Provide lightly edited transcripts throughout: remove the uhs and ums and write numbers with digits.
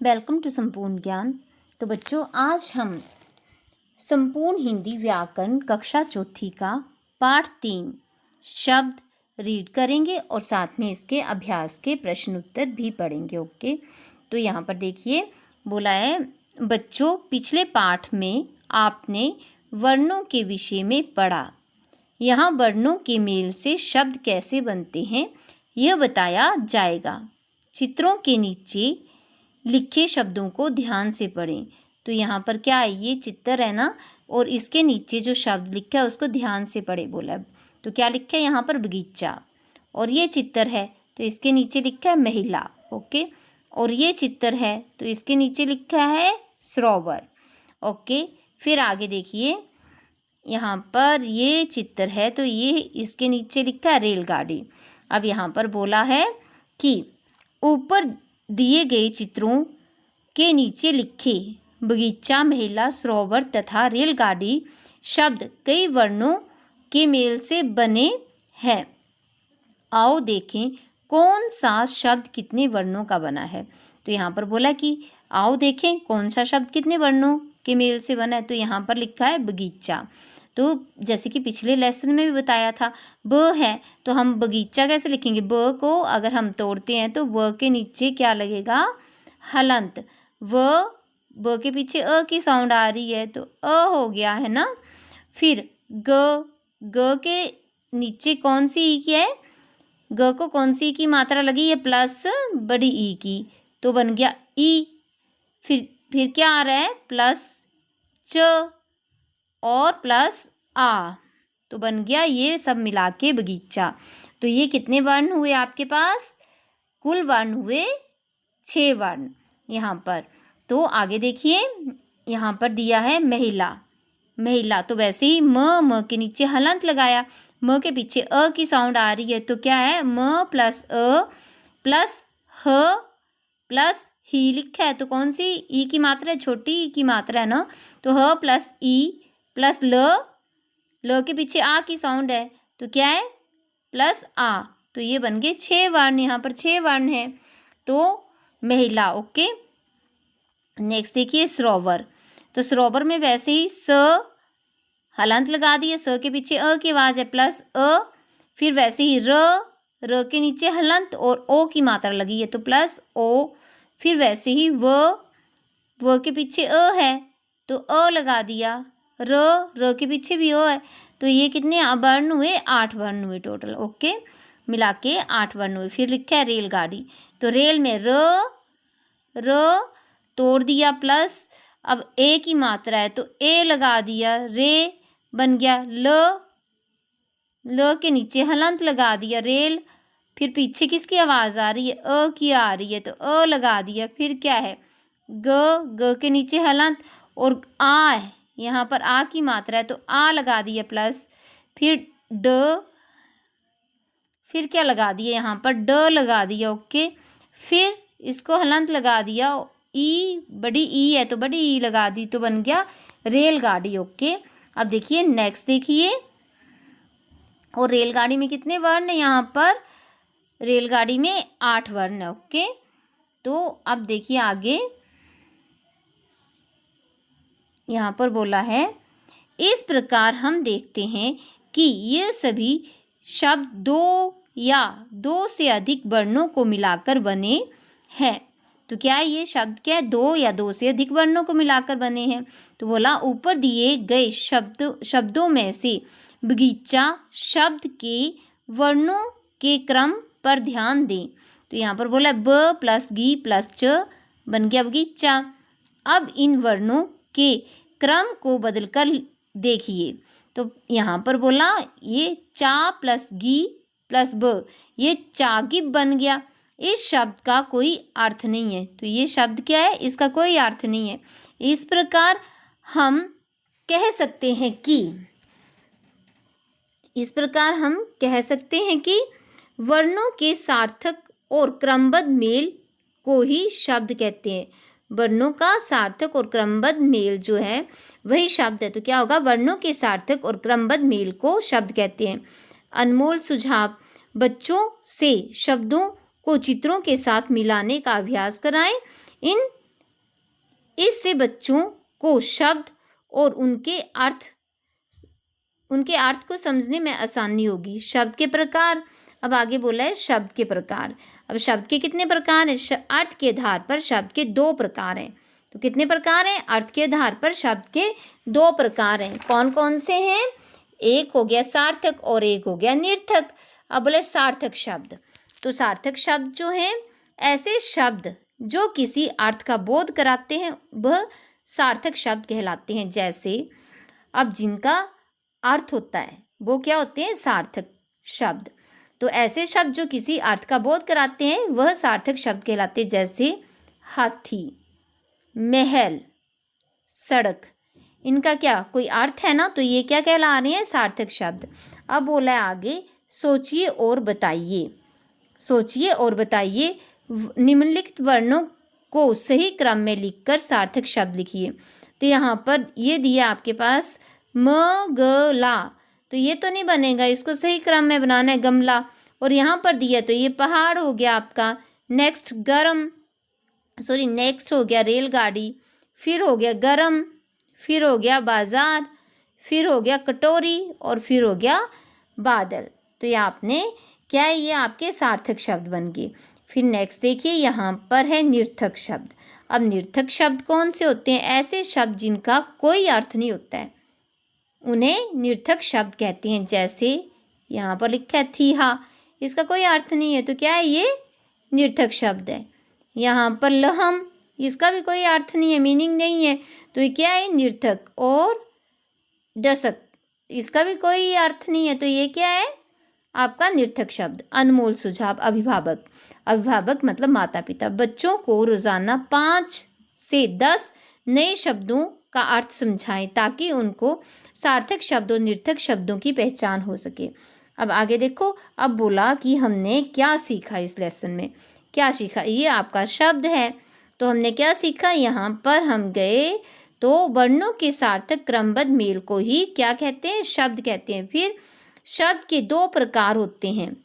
Welcome to संपूर्ण ज्ञान। तो बच्चों, आज हम संपूर्ण हिंदी व्याकरण कक्षा चौथी का पाठ 3 शब्द रीड करेंगे और साथ में इसके अभ्यास के प्रश्न उत्तर भी पढ़ेंगे। ओके, तो यहाँ पर देखिए बोला है, बच्चों पिछले पाठ में आपने वर्णों के विषय में पढ़ा। यहाँ वर्णों के मेल से शब्द कैसे बनते हैं यह बताया जाएगा। चित्रों के नीचे लिखे शब्दों को ध्यान से पढ़ें। तो यहाँ पर क्या है, ये चित्र है ना, और इसके नीचे जो शब्द लिखा है उसको ध्यान से पढ़े बोला। तो क्या लिखा है यहाँ पर, बगीचा। और ये चित्र है तो इसके नीचे लिखा है महिला। ओके, और ये चित्र है तो इसके नीचे लिखा है सरोवर। ओके, फिर आगे देखिए, यहाँ पर ये चित्र है तो ये इसके नीचे लिखा है रेलगाड़ी। अब यहाँ पर बोला है कि ऊपर दिए गए चित्रों के नीचे लिखे बगीचा, महिला, सरोवर तथा रेलगाड़ी शब्द कई वर्णों के मेल से बने हैं। आओ देखें कौन सा शब्द कितने वर्णों का बना है। तो यहाँ पर बोला कि आओ देखें कौन सा शब्द कितने वर्णों के मेल से बना है। तो यहाँ पर लिखा है बगीचा। तो जैसे कि पिछले लेसन में भी बताया था, ब है तो हम बगीचा कैसे लिखेंगे, ब को अगर हम तोड़ते हैं तो व के नीचे क्या लगेगा, हलंत। ब के पीछे अ की साउंड आ रही है तो अ हो गया है ना। फिर ग के नीचे कौन सी ई की है, ग को कौन सी की मात्रा लगी है, प्लस बड़ी ई की, तो बन गया ई। फिर क्या आ रहा है, प्लस च और प्लस आ, तो बन गया ये सब मिला के बगीचा। तो ये कितने वर्ण हुए आपके पास, कुल वर्ण हुए 6 वर्ण यहाँ पर। तो आगे देखिए, यहाँ पर दिया है महिला, तो वैसे ही म के नीचे हलंत लगाया, म के पीछे अ की साउंड आ रही है तो क्या है, म प्लस अ प्लस ह प्लस ही लिखा है। तो कौन सी ई की मात्रा है, छोटी ई की मात्रा है ना, तो ह प्लस ई प्लस ल के पीछे आ की साउंड है तो क्या है, प्लस आ। तो ये बन गए 6 वर्ण, यहाँ पर 6 वर्ण है तो महिला। ओके, नेक्स्ट देखिए सरोवर। तो सरोवर में वैसे ही स हलंत लगा दिए, स के पीछे अ की आवाज़ है प्लस अ, फिर वैसे ही र के नीचे हलंत और ओ की मात्रा लगी है तो प्लस ओ, फिर वैसे ही व के पीछे अ है तो अ लगा दिया, र के पीछे भी अ है। तो ये कितने वर्ण हुए, 8 वर्ण हुए टोटल। ओके, मिला के 8 वर्ण हुए। फिर लिखा है रेलगाड़ी, तो रेल में र तोड़ दिया प्लस, अब ए की मात्रा है तो ए लगा दिया, रे बन गया ल के नीचे हलंत लगा दिया रेल। फिर पीछे किसकी आवाज़ आ रही है, अ की आ रही है तो अ लगा दिया। फिर क्या है, ग के नीचे हलंत और आ है, यहाँ पर आ की मात्रा है तो आ लगा दिया प्लस, फिर फिर क्या लगा दिया, यहाँ पर ड लगा दिया। ओके, फिर इसको हलंत लगा दिया, ई बड़ी ई है तो बड़ी ई लगा दी, तो बन गया रेलगाड़ी। ओके, अब देखिए नेक्स्ट देखिए, और रेलगाड़ी में कितने वर्ण है, यहाँ पर रेलगाड़ी में 8 वर्ण है। ओके, तो अब देखिए आगे यहाँ पर बोला है, इस प्रकार हम देखते हैं कि ये सभी शब्द 2 या 2 से अधिक वर्णों को मिलाकर बने हैं। तो क्या ये शब्द क्या है, 2 या 2 से अधिक वर्णों को मिलाकर बने हैं। तो बोला ऊपर दिए गए शब्दों में से बगीचा शब्द के वर्णों के क्रम पर ध्यान दें। तो यहाँ पर बोला ब प्लस गी प्लस च बन गया बगीचा। अब इन वर्णों के क्रम को बदलकर देखिए। तो यहाँ पर बोला ये चा प्लस गी प्लस ब, ये चागिब बन गया। इस शब्द का कोई अर्थ नहीं है, तो ये शब्द क्या है, इसका कोई अर्थ नहीं है। इस प्रकार हम कह सकते हैं कि वर्णों के सार्थक और क्रमबद्ध मेल को ही शब्द कहते हैं। वर्णों का सार्थक और क्रमबद्ध मेल जो है वही शब्द है। तो क्या होगा, वर्णों के सार्थक और क्रमबद्ध मेल को शब्द कहते हैं। अनमोल सुझाव, बच्चों से शब्दों को चित्रों के साथ मिलाने का अभ्यास कराएं। इन इससे बच्चों को शब्द और उनके अर्थ को समझने में आसानी होगी। शब्द के प्रकार, अब आगे बोला है शब्द के प्रकार। अब शब्द के कितने प्रकार हैं? अर्थ के आधार पर शब्द के 2 प्रकार हैं। तो कितने प्रकार हैं? अर्थ के आधार पर शब्द के 2 प्रकार हैं। कौन कौन से हैं? एक हो गया सार्थक और एक हो गया निर्थक। अब बोले सार्थक शब्द। तो सार्थक शब्द जो हैं, ऐसे शब्द जो किसी अर्थ का बोध कराते हैं वह सार्थक शब्द कहलाते हैं। जैसे अब जिनका अर्थ होता है वो क्या होते हैं? सार्थक शब्द। तो ऐसे शब्द जो किसी अर्थ का बोध कराते हैं वह सार्थक शब्द कहलाते हैं। जैसे हाथी, महल, सड़क, इनका क्या कोई अर्थ है ना, तो ये क्या कहला रहे हैं? सार्थक शब्द। अब बोला है आगे, सोचिए और बताइए। सोचिए और बताइए, निम्नलिखित वर्णों को सही क्रम में लिखकर सार्थक शब्द लिखिए। तो यहाँ पर ये दिया आपके पास म ग ला, तो ये तो नहीं बनेगा, इसको सही क्रम में बनाना है, गमला। और यहाँ पर दिया तो ये पहाड़ हो गया आपका। नेक्स्ट नेक्स्ट हो गया रेलगाड़ी, फिर हो गया गरम, फिर हो गया बाजार, फिर हो गया कटोरी और फिर हो गया बादल। तो ये आपने क्या है? ये आपके सार्थक शब्द बन गए। फिर नेक्स्ट देखिए, यहाँ पर है निर्थक शब्द। अब निर्थक शब्द कौन से होते हैं? ऐसे शब्द जिनका कोई अर्थ नहीं होता है उन्हें निर्थक शब्द कहते हैं। जैसे यहाँ पर लिखा है थीहा, इसका कोई अर्थ नहीं है, तो क्या है? ये निर्थक शब्द है। यहाँ पर लहम, इसका भी कोई अर्थ नहीं है, मीनिंग नहीं है, तो ये क्या है? निर्थक। और दशक, इसका भी कोई अर्थ नहीं है, तो ये क्या है? आपका निर्थक शब्द। अनमोल सुझाव, अभिभावक। अभिभावक मतलब माता पिता। बच्चों को रोजाना 5 से 10 नए शब्दों का अर्थ समझाएं ताकि उनको सार्थक शब्द और निर्थक शब्दों की पहचान हो सके। अब आगे देखो, अब बोला कि हमने क्या सीखा इस लेसन में। क्या सीखा? ये आपका शब्द है, तो हमने क्या सीखा? यहाँ पर हम गए तो वर्णों के सार्थक क्रमबद्ध मेल को ही क्या कहते हैं? शब्द कहते हैं। फिर शब्द के 2 प्रकार होते हैं।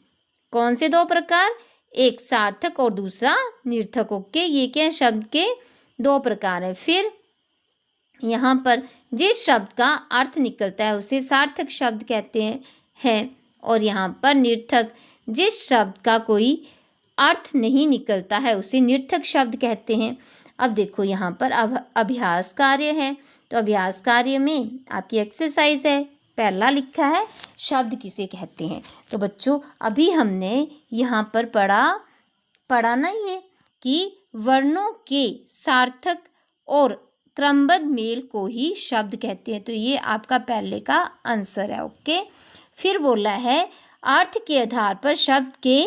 कौन से 2 प्रकार? एक सार्थक और दूसरा निर्थक। ओके, ये क्या है? शब्द के 2 प्रकार है। फिर यहाँ पर जिस शब्द का अर्थ निकलता है उसे सार्थक शब्द कहते हैं और यहाँ पर निर्थक, जिस शब्द का कोई अर्थ नहीं निकलता है उसे निर्थक शब्द कहते हैं। अब देखो यहाँ पर अभ्यास कार्य है, तो अभ्यास कार्य में आपकी एक्सरसाइज है। पहला लिखा है शब्द किसे कहते हैं। तो बच्चों अभी हमने यहाँ पर पढ़ा नहीं है कि वर्णों के सार्थक और क्रमबद्ध मेल को ही शब्द कहते हैं। तो ये आपका पहले का आंसर है। ओके, फिर बोला है अर्थ के आधार पर शब्द के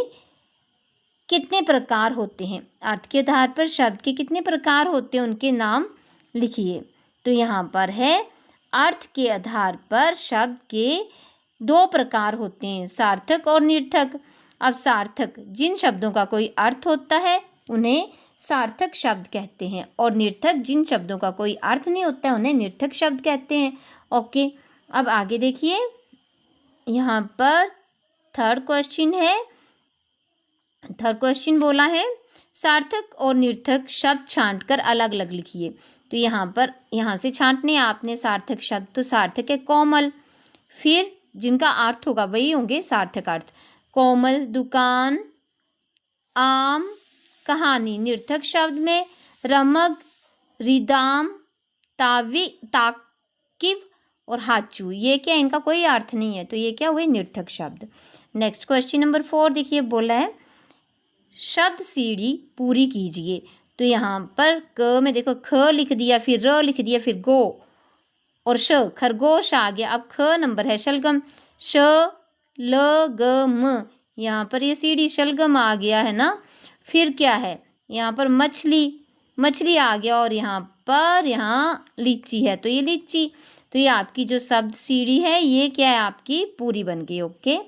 कितने प्रकार होते हैं। अर्थ के आधार पर शब्द के कितने प्रकार होते हैं, उनके नाम लिखिए। तो यहाँ पर है अर्थ के आधार पर शब्द के 2 प्रकार होते हैं, सार्थक और निर्थक। अब सार्थक, जिन शब्दों का कोई अर्थ होता है उन्हें सार्थक शब्द कहते हैं और निर्थक, जिन शब्दों का कोई अर्थ नहीं होता है उन्हें निर्थक शब्द कहते हैं। ओके, अब आगे देखिए, यहाँ पर थर्ड क्वेश्चन बोला है सार्थक और निर्थक शब्द छांटकर अलग अलग लिखिए। तो यहाँ से छांटने आपने सार्थक शब्द। तो सार्थक है कोमल, फिर जिनका अर्थ होगा वही होंगे सार्थक अर्थ। कोमल, दुकान, आम, कहानी। निर्थक शब्द में रमग, रिदाम, ताकिब और हाचू, ये क्या? इनका कोई अर्थ नहीं है, तो ये क्या हुए? निर्थक शब्द। नेक्स्ट क्वेश्चन नंबर 4 देखिए, बोला है शब्द सीढ़ी पूरी कीजिए। तो यहाँ पर क में देखो ख लिख दिया, फिर र लिख दिया, फिर गो और श, खरगोश आ गया। अब ख नंबर है शलगम, श ल ग म, यहाँ पर ये सीढ़ी शलगम आ गया है ना। फिर क्या है? यहाँ पर मछली आ गया और यहाँ लीची है, तो ये लीची। तो ये आपकी जो शब्द सीढ़ी है ये क्या है? आपकी पूरी बन गई। ओके,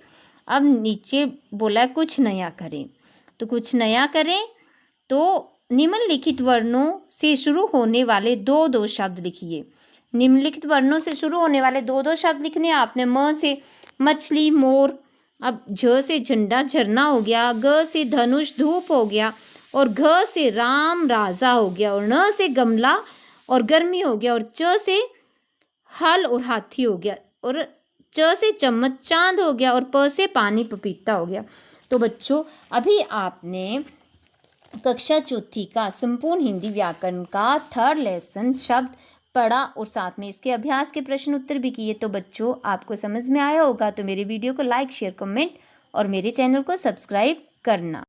अब नीचे बोला है कुछ नया करें। तो कुछ नया करें तो निम्नलिखित वर्णों से शुरू होने वाले 2 शब्द लिखिए। निम्नलिखित वर्णों से शुरू होने वाले 2 शब्द लिखने आपने। म से मछली, मोर। अब झ से झंडा, झरना हो गया। ग से धनुष, धूप हो गया। और घ से राम, राजा हो गया। और न से गमला, और गर्मी हो गया, और च से हल और हाथी हो गया, और च से चम्मच चांद हो गया, और प से पानी पपीता हो गया। तो बच्चों अभी आपने कक्षा चौथी का संपूर्ण हिंदी व्याकरण का थर्ड लेसन शब्द पढ़ा और साथ में इसके अभ्यास के प्रश्न उत्तर भी किए। तो बच्चों आपको समझ में आया होगा। तो मेरे वीडियो को लाइक शेयर कमेंट और मेरे चैनल को सब्सक्राइब करना।